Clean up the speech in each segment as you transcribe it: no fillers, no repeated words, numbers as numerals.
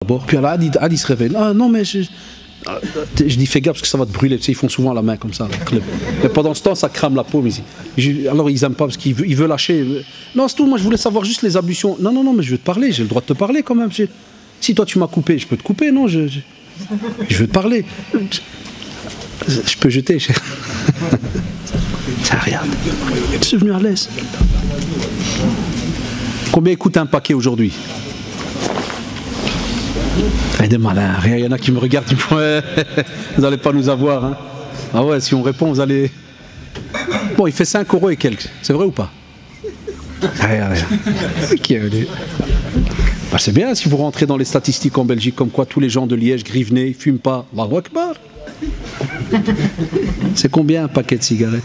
d'abord. Puis Adi se réveille. Ah non, mais je dis fais gaffe parce que ça va te brûler. Tu sais, ils font souvent la main comme ça. Mais pendant ce temps, ça crame la paume ici. Alors ils n'aiment pas parce qu'il veut lâcher. Non, c'est tout. Moi, je voulais savoir juste les ablutions. Non, non, non, mais je veux te parler. J'ai le droit de te parler quand même. Si toi, tu m'as coupé, je peux te couper. Non, je veux te parler. Je peux jeter. Ça regarde. Je suis venu à l'aise. Combien coûte un paquet aujourd'hui? Des malins. Il y en a qui me regardent, qui me font vous n'allez pas nous avoir. Hein. Ah ouais, si on répond, vous allez. Bon, il fait 5 € et quelques. C'est vrai ou pas? Bah, c'est bien si vous rentrez dans les statistiques en Belgique, comme quoi tous les gens de Liège, Grivenay, ne fument pas. Allahu Akbar. C'est combien un paquet de cigarettes?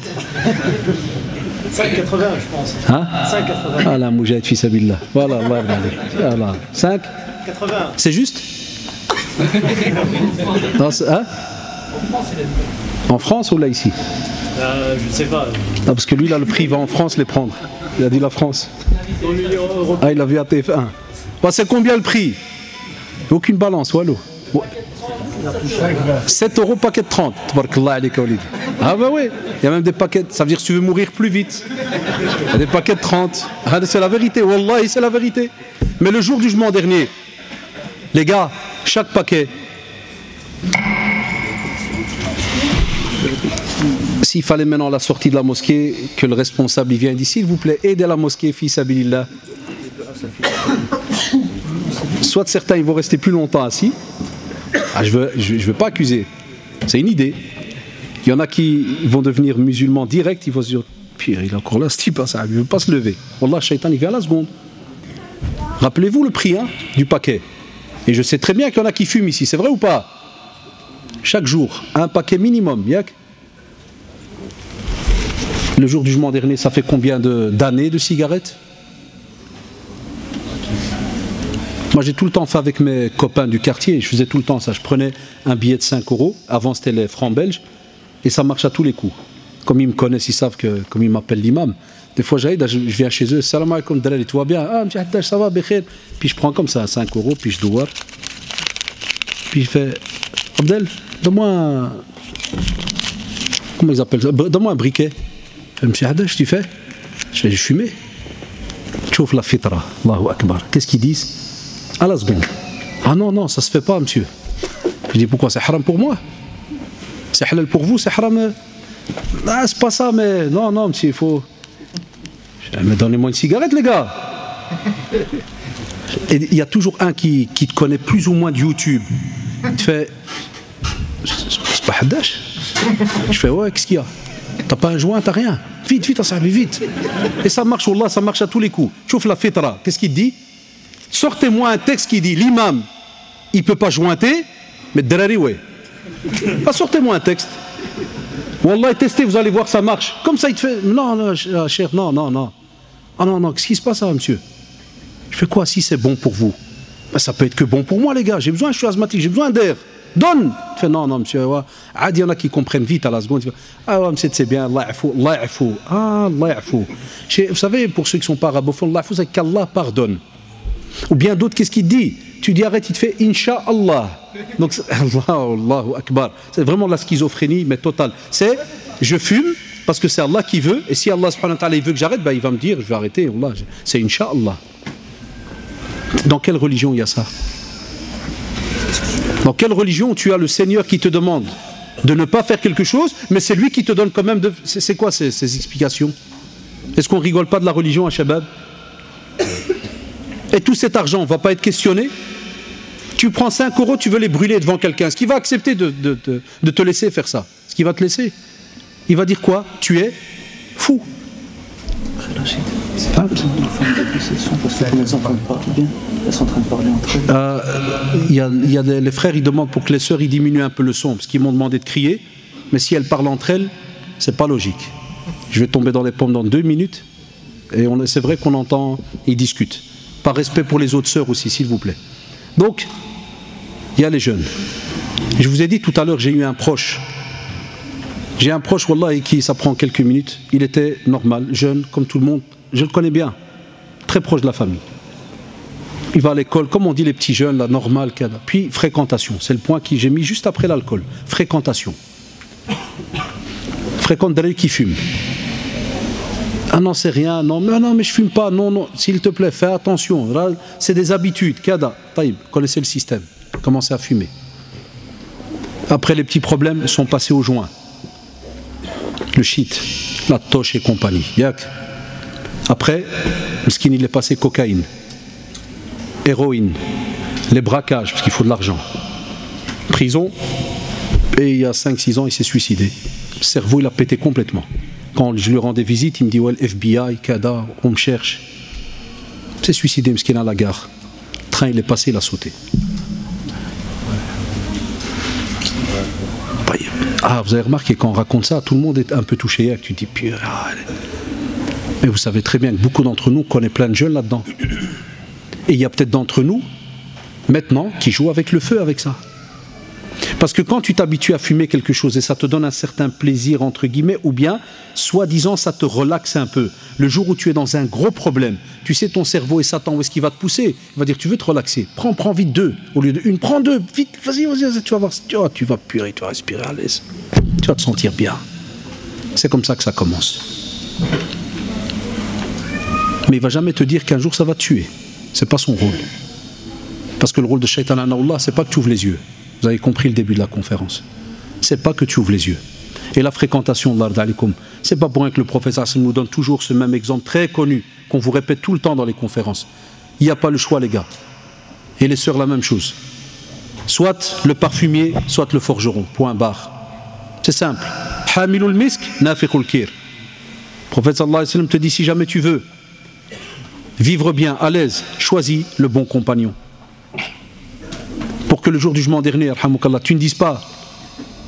5,80 je pense. Hein? 5,80. Voilà, Moujahid fi sabilillah. Voilà, voilà. 5? 80. C'est juste? Non, hein? En France ou là ici? Je ne sais pas. Ah, parce que lui, là, le prix, il va en France les prendre. Il a dit la France. Ah, il a vu à TF1. Bah, c'est combien le prix? Aucune balance, wallo. 7 € paquet de 30. Ah bah oui, il y a même des paquets, ça veut dire que tu veux mourir plus vite. Il y a des paquets de 30. Ah, c'est la vérité, wallahi, c'est la vérité. Mais le jour du jugement dernier, les gars, chaque paquet, s'il fallait maintenant à la sortie de la mosquée que le responsable il vienne d'ici, s'il vous plaît, aidez la mosquée, fi sabilillah. Soit certains ils vont rester plus longtemps assis. Ah, je veux pas accuser, c'est une idée. Il y en a qui vont devenir musulmans direct, ils vont se dire, pire, il est encore là, ce type, il ne veut pas se lever. Wallah, Shaitan, il vient à la seconde. Rappelez-vous le prix du paquet. Et je sais très bien qu'il y en a qui fument ici, c'est vrai ou pas? Chaque jour, un paquet minimum, yak. Le jour du jugement dernier, ça fait combien d'années de cigarettes? Moi j'ai tout le temps fait avec mes copains du quartier, je faisais tout le temps ça, je prenais un billet de 5 €, avant c'était les francs belges, et ça marche à tous les coups. Comme ils me connaissent, ils savent que, comme ils m'appellent l'imam, des fois j'arrive, je viens chez eux, salam alaikum, Dalali, tout va bien, ah, ça va, Bekhir, puis je prends comme ça 5 €, puis je dois, puis je fais, Abdel, donne-moi comment ils appellent ça, donne-moi un briquet. Monsieur Hadash, tu fais? Je fais, je fumais. Tchouf la fitra, Allahu Akbar. Qu'est-ce qu'ils disent? À la seconde. Ah non, non, ça se fait pas, monsieur. Je dis, pourquoi? C'est haram pour moi? C'est halal pour vous, c'est haram? Ah, c'est pas ça, mais non, non, monsieur, il faut. Mais donnez-moi une cigarette, les gars. Et il y a toujours un qui te connaît plus ou moins de YouTube. Il te fait. C'est pas Hadash? Je fais, ouais, qu'est-ce qu'il y a? T'as pas un joint, t'as rien. Vite, vite, ça vite. Et ça marche, wallah, ça marche à tous les coups. Chouf la fitra. Qu'est-ce qu'il dit? Sortez-moi un texte qui dit l'imam, il peut pas jointer, mais drari, ouais. Ah, sortez-moi un texte. Wallah, testez, vous allez voir, ça marche. Comme ça, il te fait. Non, non, cher, non, non, non. Ah non, non, qu'est-ce qui se passe, monsieur? Je fais quoi si c'est bon pour vous? Ben, ça peut être que bon pour moi, les gars. J'ai besoin, je suis asthmatique, j'ai besoin d'air. Donne! Tu fais non, non, monsieur. Ouais. Ah, il y en a qui comprennent vite à la seconde. Ah, ouais, monsieur, c'est bien. Allah yafou, Allah yafou. Ah, Allah yafou. Vous savez, pour ceux qui ne sont pas arabophones, Allah yafou, c'est qu'Allah pardonne. Ou bien d'autres, qu'est-ce qu'il dit? Tu dis arrête, il te fait Inch'Allah. Donc, Allahu Akbar. C'est vraiment la schizophrénie, mais totale. C'est je fume parce que c'est Allah qui veut. Et si Allah subhanahu wa ta'ala il veut que j'arrête, ben, il va me dire je vais arrêter. C'est Inch'Allah. Dans quelle religion il y a ça? Dans quelle religion tu as le Seigneur qui te demande de ne pas faire quelque chose, mais c'est lui qui te donne quand même de... C'est quoi ces explications? Est-ce qu'on rigole pas de la religion à Shabab? Et tout cet argent ne va pas être questionné? Tu prends 5 €, tu veux les brûler devant quelqu'un. Est-ce qu'il va accepter de te laisser faire ça? Est-ce qu'il va te laisser? Il va dire quoi? Tu es fou. Elles sont en train de parler entre elles. Les frères, ils demandent pour que les sœurs ils diminuent un peu le son, parce qu'ils m'ont demandé de crier, mais si elles parlent entre elles, c'est pas logique. Je vais tomber dans les pommes dans 2 minutes, et c'est vrai qu'on entend, ils discutent. Par respect pour les autres sœurs aussi, s'il vous plaît. Donc, il y a les jeunes. Je vous ai dit tout à l'heure, j'ai eu un proche. J'ai un proche, wallah, qui, ça prend quelques minutes, il était normal, jeune, comme tout le monde, je le connais bien, très proche de la famille. il va à l'école, comme on dit les petits jeunes, la normale, puis fréquentation, c'est le point que j'ai mis juste après l'alcool. Fréquentation. Fréquente des qui fument. Ah non, c'est rien, non, mais je fume pas, non, s'il te plaît, fais attention. C'est des habitudes, kada. Taïb, connaissez le système, commencez à fumer. Après, les petits problèmes sont passés au joint. Le shit, la toche et compagnie. Yak. Après, le skin, il est passé cocaïne. Héroïne, les braquages, parce qu'il faut de l'argent, prison, et il y a 5-6 ans, il s'est suicidé. Le cerveau, il a pété complètement. Quand je lui rendais visite, il me dit ouais, le FBI, Kada, on me cherche. Il s'est suicidé, parce qu'il est à la gare. Le train, il est passé, il a sauté. Ah, vous avez remarqué, quand on raconte ça, tout le monde est un peu touché. Tu te dis, mais vous savez très bien que beaucoup d'entre nous connaissent plein de jeunes là-dedans. Et il y a peut-être d'entre nous, maintenant, qui jouent avec le feu avec ça. Parce que quand tu t'habitues à fumer quelque chose et ça te donne un certain plaisir, entre guillemets, ou bien, soi-disant, ça te relaxe un peu. Le jour où tu es dans un gros problème, tu sais ton cerveau et Satan, où est-ce qu'il va te pousser? Il va dire, tu veux te relaxer, prends vite 2, au lieu de 1, prends 2, vite, vas-y, tu vas voir, tu vas purer, tu vas respirer à l'aise. Tu vas te sentir bien. C'est comme ça que ça commence. Mais il ne va jamais te dire qu'un jour ça va te tuer. C'est pas son rôle. Parce que le rôle de Shaitan Anawullah, c'est pas que tu ouvres les yeux. Vous avez compris le début de la conférence. C'est pas que tu ouvres les yeux. Et la fréquentation, c'est pas pour rien que le professeur nous donne toujours ce même exemple très connu, qu'on vous répète tout le temps dans les conférences. Il n'y a pas le choix, les gars. Et les sœurs, la même chose. Soit le parfumier, soit le forgeron. Point barre. C'est simple. Hamilul misk, nafiqul kir. Le prophète sallallahu alayhi wa sallam te dit, si jamais tu veux vivre bien, à l'aise, choisis le bon compagnon. Pour que le jour du jugement dernier, tu ne dises pas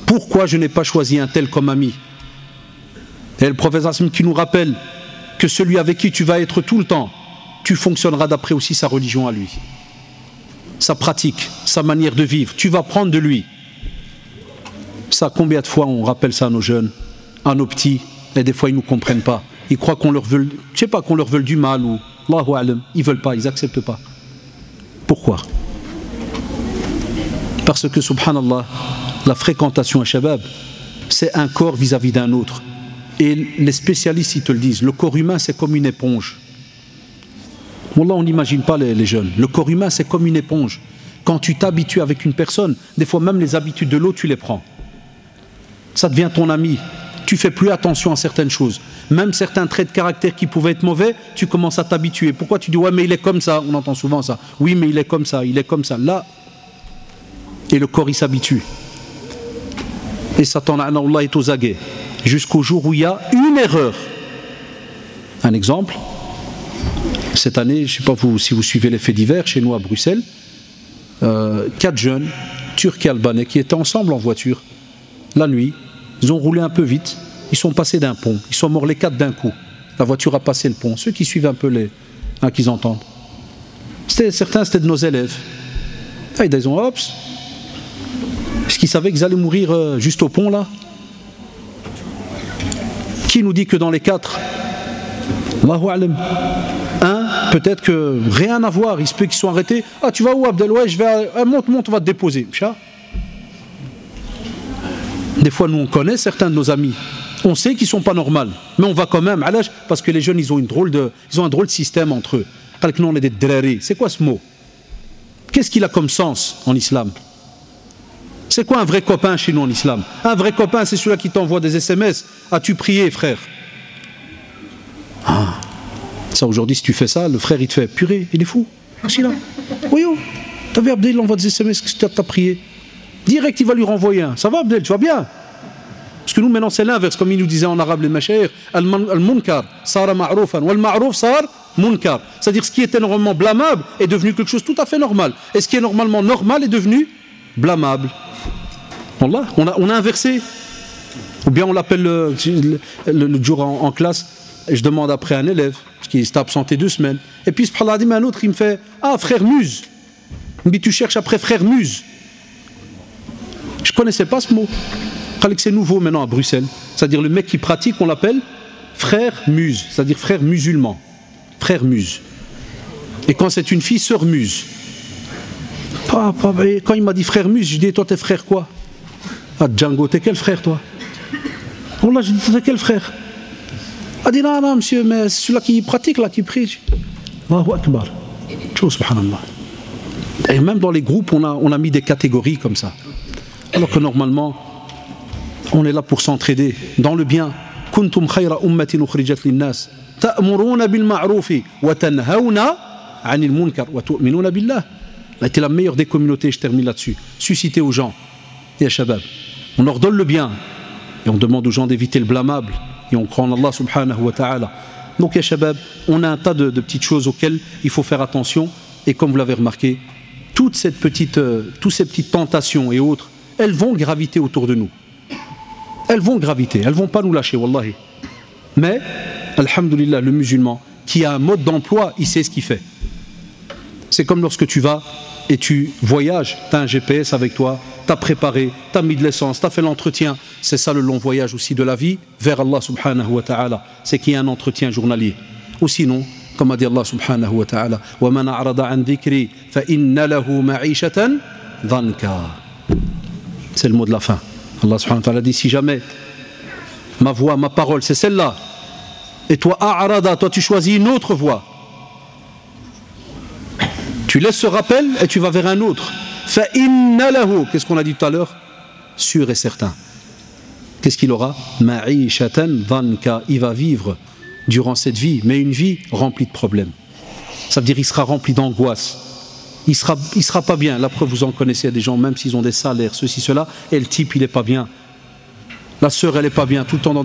pourquoi je n'ai pas choisi un tel comme ami. Et le prophète qui nous rappelle que celui avec qui tu vas être tout le temps, tu fonctionneras d'après aussi sa religion à lui, sa pratique, sa manière de vivre. Tu vas prendre de lui. Ça, combien de fois on rappelle ça à nos jeunes, à nos petits, et des fois ils ne nous comprennent pas. Ils croient qu'on leur veut, je sais pas, qu'on leur veut du mal ou Allahu a'lam. Ils veulent pas, ils acceptent pas. Pourquoi? Parce que, subhanallah, la fréquentation à Shabab, c'est un corps vis-à-vis d'un autre. Et les spécialistes, ils te le disent, le corps humain, c'est comme une éponge. Wallah, on n'imagine pas les jeunes. Le corps humain, c'est comme une éponge. Quand tu t'habitues avec une personne, des fois même les habitudes de l'autre, tu les prends. Ça devient ton ami. Tu fais plus attention à certaines choses. Même certains traits de caractère qui pouvaient être mauvais, tu commences à t'habituer. Pourquoi tu dis, ouais, mais il est comme ça? On entend souvent ça. Oui, mais il est comme ça, il est comme ça. Là, et le corps, il s'habitue. Et Satan, Allah, est aux aguets. Jusqu'au jour où il y a une erreur. Un exemple, cette année, je ne sais pas si vous suivez les faits divers, chez nous à Bruxelles, 4 jeunes, Turcs et Albanais, qui étaient ensemble en voiture, la nuit, ils ont roulé un peu vite, ils sont passés d'un pont, ils sont morts les 4 d'un coup. La voiture a passé le pont. Ceux qui suivent un peu qu'ils entendent. Certains, c'était de nos élèves. Ah, ils ont, hop, parce qu'ils savaient qu'ils allaient mourir juste au pont là. Qui nous dit que dans les 4, Allahu a'lam, un, peut-être que rien à voir, il se peut qu'ils soient arrêtés. Ah, tu vas où, Abdel? Ouais, je vais monte, on va te déposer. Des fois, nous, on connaît certains de nos amis. On sait qu'ils ne sont pas normaux, mais on va quand même, parce que les jeunes, ils ont un drôle de système entre eux. Alors que nous, on est des drari. C'est quoi ce mot? Qu'est-ce qu'il a comme sens en islam? C'est quoi un vrai copain chez nous en islam? Un vrai copain, c'est celui-là qui t'envoie des SMS. As-tu prié, frère? Ah, ça, aujourd'hui, si tu fais ça, le frère, il te fait purée, il est fou. Aussi là. Oui, oh, t'as vu Abdel, il envoie des SMS, que tu as prié. Direct, il va lui renvoyer un. Ça va, Abdel, tu vas bien? Parce que nous, maintenant, c'est l'inverse, comme il nous disait en arabe les mashaïr, al-munkar, sara ma'roufan, wal-ma'rouf sar munkar. C'est-à-dire, ce qui était normalement blâmable est devenu quelque chose tout à fait normal. Et ce qui est normalement normal est devenu blâmable. Wallah, on a inversé. Ou bien on l'appelle le jour en classe, et je demande après un élève, parce qu'il s'est absenté 2 semaines, et puis un autre, il me fait, ah, frère Muse. Il me dit, tu cherches après frère Muse. Je ne connaissais pas ce mot. C'est nouveau maintenant à Bruxelles. C'est-à-dire le mec qui pratique, on l'appelle frère Muse, c'est-à-dire frère musulman. Frère Muse. Et quand c'est une fille, sœur Muse. Et quand il m'a dit frère Muse, je dis toi t'es frère quoi? Ah Django, t'es quel frère toi? Oh là, je dis t'es quel frère? Il a dit non, non monsieur, mais c'est celui-là qui pratique, là, qui prie. Allahu Akbar. Tchou, subhanallah. Et même dans les groupes, on a mis des catégories comme ça. Alors que normalement, on est là pour s'entraider dans le bien. Kuntum khayra ummatin ukhrijat linnas ta'muruna bil ma'ruf wa tanhauna 'anil munkar wa tu'minuna billah. Là, t'es la meilleure des communautés, je termine là-dessus. Susciter aux gens, ya shabab. On ordonne le bien et on demande aux gens d'éviter le blâmable et on croit en Allah subhanahu wa ta'ala. Donc ya shabab, on a un tas de petites choses auxquelles il faut faire attention et comme vous l'avez remarqué, toutes ces petites tentations et autres, elles vont graviter autour de nous. Elles vont graviter, elles ne vont pas nous lâcher, wallahi. Mais, alhamdulillah, le musulman qui a un mode d'emploi, il sait ce qu'il fait. C'est comme lorsque tu vas et tu voyages, tu as un GPS avec toi, tu as préparé, tu as mis de l'essence, tu as fait l'entretien. C'est ça le long voyage aussi de la vie vers Allah subhanahu wa ta'ala. C'est qu'il y a un entretien journalier. Ou sinon, comme a dit Allah subhanahu wa ta'ala, وَمَنْ أَعْرَضَ عَنْ ذِكْرِي فَإِنَّ لَهُ مَعِيشَةً ضَنْكًا. C'est le mot de la fin. Allah subhanahu wa ta'ala dit, si jamais ma voix, ma parole, c'est celle-là, et toi, a'rada, toi tu choisis une autre voie, tu laisses ce rappel et tu vas vers un autre. فَإِنَّ لَهُ, qu'est-ce qu'on a dit tout à l'heure? Sûr et certain. Qu'est-ce qu'il aura? مَعِيشَةً ضَنْكًا. Il va vivre durant cette vie, mais une vie remplie de problèmes. Ça veut dire qu'il sera rempli d'angoisse. Il sera pas bien. La preuve, vous en connaissez, des gens, même s'ils ont des salaires, ceci, cela, et le type, il n'est pas bien. La sœur, elle n'est pas bien, tout le temps dans